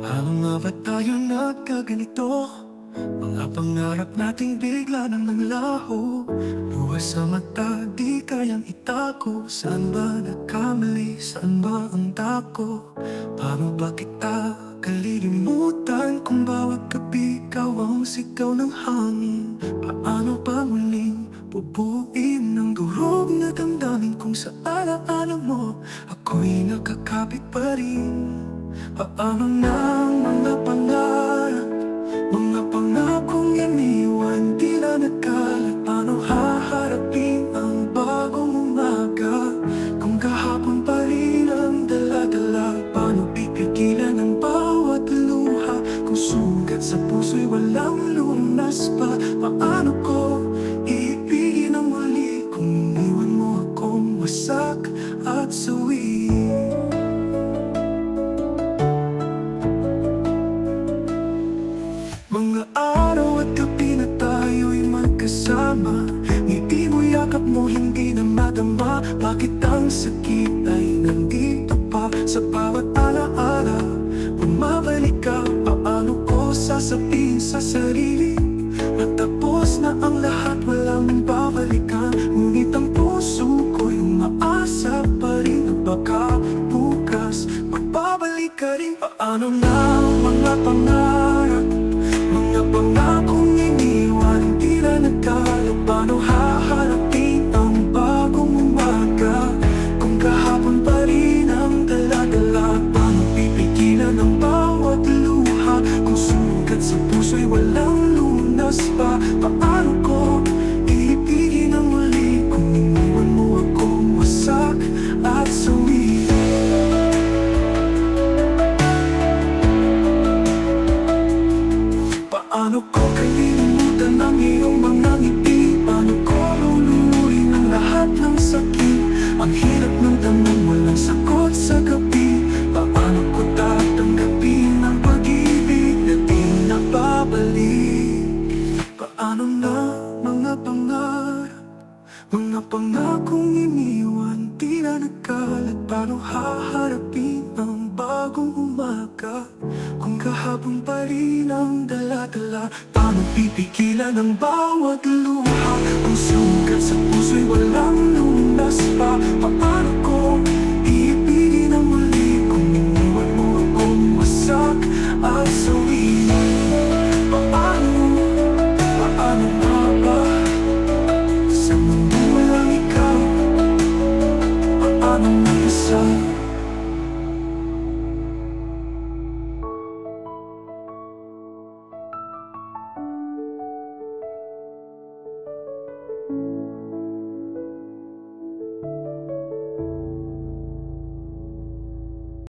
Paano nga ba tayo nagkaganito? Mga pangarap nating bigla nang naglaho. Buhay sa mata, di kayang itago. Saan ba nagkamali? Saan ba ang tako? Paano ba kita kalilimutan? Kung bawat gabi ikaw ang sigaw ng hangin. Paano ba muling bubuin ang durog na damdamin? Kung sa alaala mo ako'y nakakapit pa rin. Paano na ang mga pangarap, mga pangakong iniwan, di na nagkalat? Paano haharapin ang bagong umaga kung kahapon pa rin ang dala-dala? Paano pipigilan ang bawat luha kung sugat sa puso'y walang lunas pa? Paano ko iibigin ang muli kung iniwan mo akong wasak at sawi? Mga araw at gabi na tayo'y magkasama, ngiti mo, yakap mo, hindi na madama. Bakit ang sakit ay nandito pa? Sa bawat alaala, bumabalik ka. Paano ko sasabihin sa sarili natapos na ang lahat, walang babalikan? Ngunit ang puso ko'y umaasa pa rin na baka bukas magbabalik ka rin. Paano na ang mga pangarap, mga pangakong iniwan, hindi na nagkalat? Paano haharapin ang bagong umaga kung kahapon pa rin ang dala-dala? Paano pipigilan ang bawat luha kung sugat sa puso'y walang lunas pa? Paano ko iibigin ang muli kung iniwan mo akong wasak at sawi? Paano ko kalilimutan ang iyong mga ngiti? Paano ko lulunurin ang lahat ng sakit? Ang hirap ng damang walang sagot sa gabi. Paano ko tatanggapin ang pag-ibig na di nababalik? Paano na mga pangarap, mga pangakong iniwan, di na nagkalat? Paano haharapin ang bagong umaga kung kahapon pa rin ang dala-dala? Paano pipigilan ang bawat luha kung sugat sa puso'y walang lunas pa? Paano